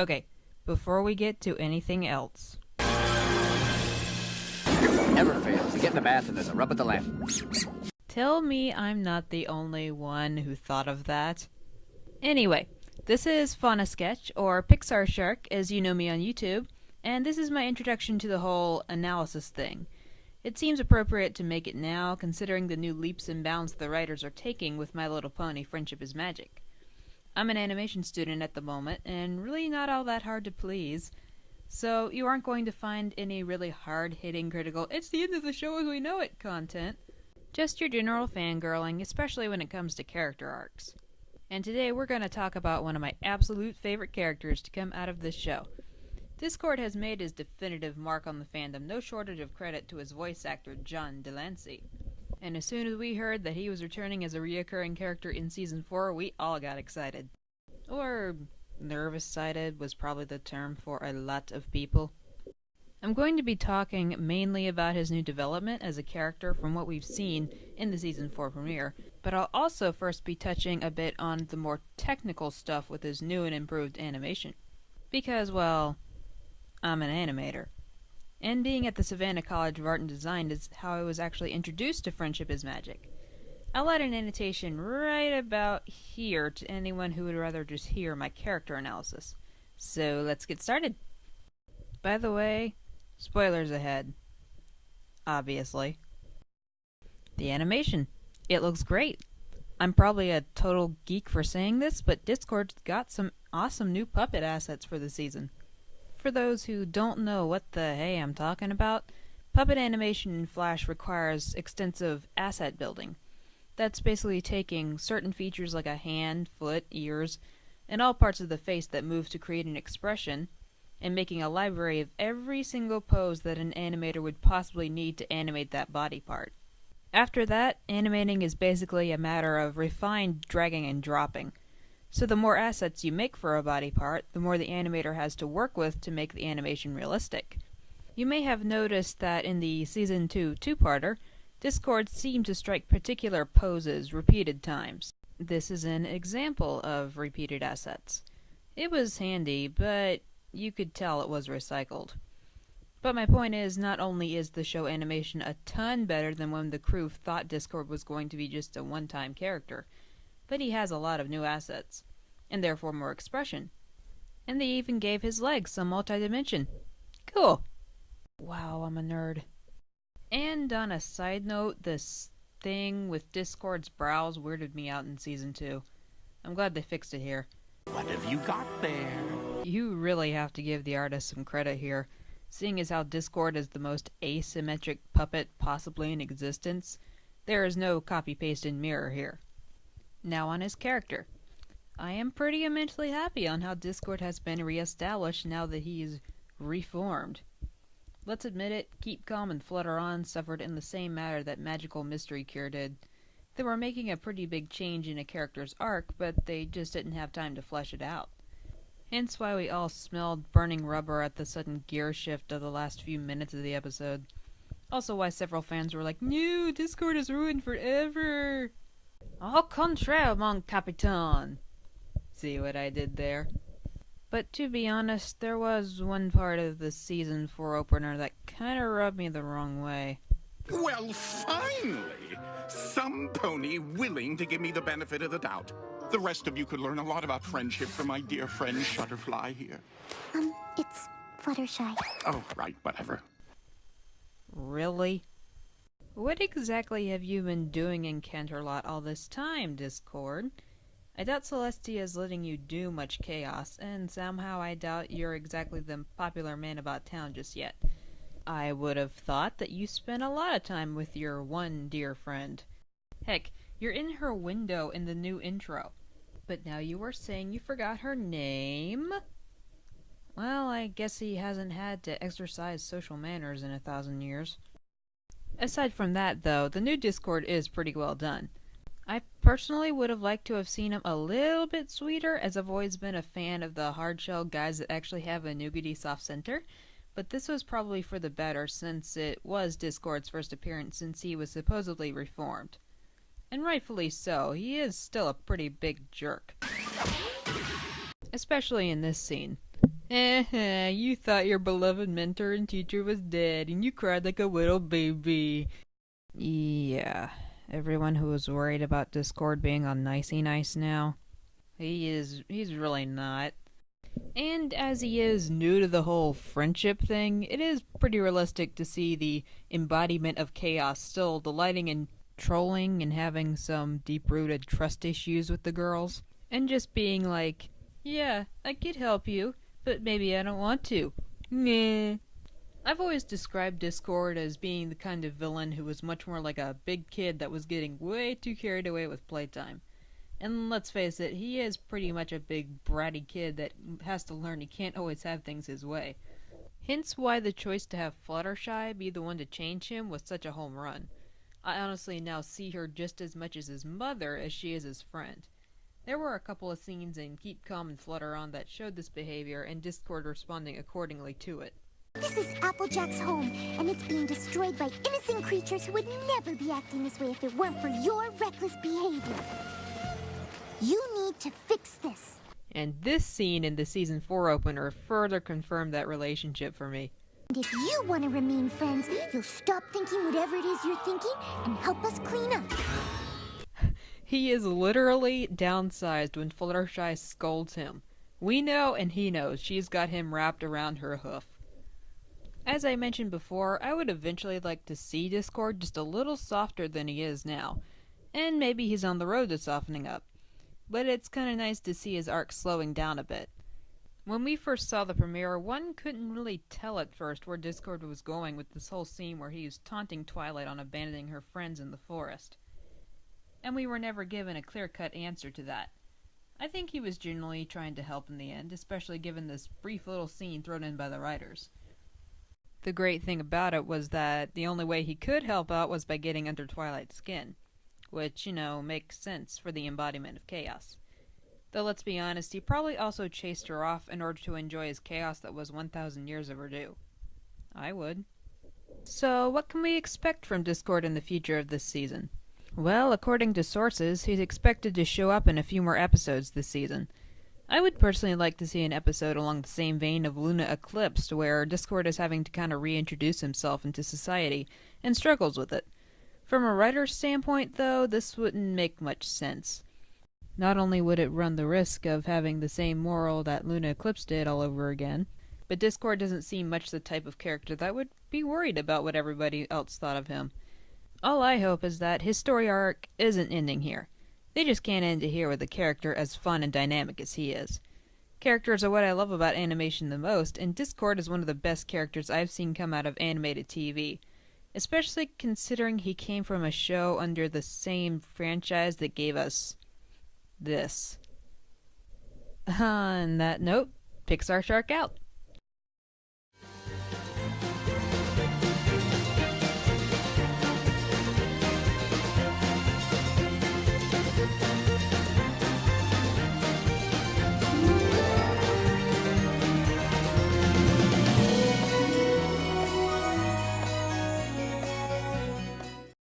Okay, before we get to anything else. Never fails. You get in the bath and there's a rub of the lamp. Tell me I'm not the only one who thought of that. Anyway, this is Fauna Sketch, or PixarShark as you know me on YouTube, and this is my introduction to the whole analysis thing. It seems appropriate to make it now, considering the new leaps and bounds the writers are taking with My Little Pony Friendship is Magic. I'm an animation student at the moment, and really not all that hard to please. So you aren't going to find any really hard-hitting critical, it's the end of the show as we know it content. Just your general fangirling, especially when it comes to character arcs. And today we're going to talk about one of my absolute favorite characters to come out of this show. Discord has made his definitive mark on the fandom, no shortage of credit to his voice actor John Delancey. And as soon as we heard that he was returning as a reoccurring character in Season 4, we all got excited. Or nervous-sided was probably the term for a lot of people. I'm going to be talking mainly about his new development as a character from what we've seen in the Season 4 premiere, but I'll also first be touching a bit on the more technical stuff with his new and improved animation. Because, well, I'm an animator. And being at the Savannah College of Art and Design is how I was actually introduced to Friendship is Magic. I'll add an annotation right about here to anyone who would rather just hear my character analysis. So let's get started. By the way, spoilers ahead. Obviously. The animation. It looks great. I'm probably a total geek for saying this, but Discord's got some awesome new puppet assets for the season. For those who don't know what the hey I'm talking about, puppet animation in Flash requires extensive asset building. That's basically taking certain features like a hand, foot, ears, and all parts of the face that move to create an expression, and making a library of every single pose that an animator would possibly need to animate that body part. After that, animating is basically a matter of refined dragging and dropping. So the more assets you make for a body part, the more the animator has to work with to make the animation realistic. You may have noticed that in the Season 2 two-parter, Discord seemed to strike particular poses repeated times. This is an example of repeated assets. It was handy, but you could tell it was recycled. But my point is, not only is the show animation a ton better than when the crew thought Discord was going to be just a one-time character, but he has a lot of new assets, and therefore more expression. And they even gave his legs some multi-dimension. Cool. Wow, I'm a nerd. And on a side note, this thing with Discord's brows weirded me out in Season 2. I'm glad they fixed it here. What have you got there? You really have to give the artist some credit here, seeing as how Discord is the most asymmetric puppet possibly in existence. There is no copy-paste in mirror here. Now on his character. I am pretty immensely happy on how Discord has been re-established now that he is reformed. Let's admit it, Keep Calm and Flutter On suffered in the same manner that Magical Mystery Cure did. They were making a pretty big change in a character's arc, but they just didn't have time to flesh it out. Hence why we all smelled burning rubber at the sudden gear shift of the last few minutes of the episode. Also why several fans were like, "No, Discord is ruined forever!" Au contraire, mon capitaine! See what I did there? But to be honest, there was one part of the Season 4 opener that kinda rubbed me the wrong way. Well, finally! Some pony willing to give me the benefit of the doubt. The rest of you could learn a lot about friendship from my dear friend Shutterfly here. It's Fluttershy. Oh, right, whatever. Really? What exactly have you been doing in Canterlot all this time, Discord? I doubt Celestia is letting you do much chaos, and somehow I doubt you're exactly the popular man about town just yet. I would have thought that you spent a lot of time with your one dear friend. Heck, you're in her window in the new intro. But now you were saying you forgot her name? Well, I guess he hasn't had to exercise social manners in 1,000 years. Aside from that, though, the new Discord is pretty well done. I personally would have liked to have seen him a little bit sweeter, as I've always been a fan of the hard-shell guys that actually have a nougaty soft center, but this was probably for the better since it was Discord's first appearance since he was supposedly reformed. And rightfully so, he is still a pretty big jerk. Especially in this scene. You thought your beloved mentor and teacher was dead, and you cried like a little baby. Yeah, everyone who was worried about Discord being on Nicey Nice now, he's really not. And as he is new to the whole friendship thing, it is pretty realistic to see the embodiment of chaos still delighting in trolling and having some deep-rooted trust issues with the girls. And just being like, yeah, I could help you, but maybe I don't want to. Meh. I've always described Discord as being the kind of villain who was much more like a big kid that was getting way too carried away with playtime. And let's face it, he is pretty much a big bratty kid that has to learn he can't always have things his way. Hence why the choice to have Fluttershy be the one to change him was such a home run. I honestly now see her just as much as his mother as she is his friend. There were a couple of scenes in Keep Calm and Flutter On that showed this behavior and Discord responding accordingly to it. This is Applejack's home, and it's being destroyed by innocent creatures who would never be acting this way if it weren't for your reckless behavior. You need to fix this. And this scene in the Season 4 opener further confirmed that relationship for me. And if you want to remain friends, you'll stop thinking whatever it is you're thinking and help us clean up. He is literally downsized when Fluttershy scolds him. We know and he knows she's got him wrapped around her hoof. As I mentioned before, I would eventually like to see Discord just a little softer than he is now. And maybe he's on the road to softening up. But it's kinda nice to see his arc slowing down a bit. When we first saw the premiere, one couldn't really tell at first where Discord was going with this whole scene where he was taunting Twilight on abandoning her friends in the forest. And we were never given a clear-cut answer to that. I think he was genuinely trying to help in the end, especially given this brief little scene thrown in by the writers. The great thing about it was that the only way he could help out was by getting under Twilight's skin. Which, makes sense for the embodiment of chaos. Though let's be honest, he probably also chased her off in order to enjoy his chaos that was 1,000 years overdue. I would. So, what can we expect from Discord in the future of this season? Well, according to sources, he's expected to show up in a few more episodes this season. I would personally like to see an episode along the same vein of Luna Eclipsed, where Discord is having to kind of reintroduce himself into society and struggles with it. From a writer's standpoint, though, this wouldn't make much sense. Not only would it run the risk of having the same moral that Luna Eclipse did all over again, but Discord doesn't seem much the type of character that would be worried about what everybody else thought of him. All I hope is that his story arc isn't ending here. They just can't end it here with a character as fun and dynamic as he is. Characters are what I love about animation the most, and Discord is one of the best characters I've seen come out of animated TV. Especially considering he came from a show under the same franchise that gave us this. On that note, PixarShark out.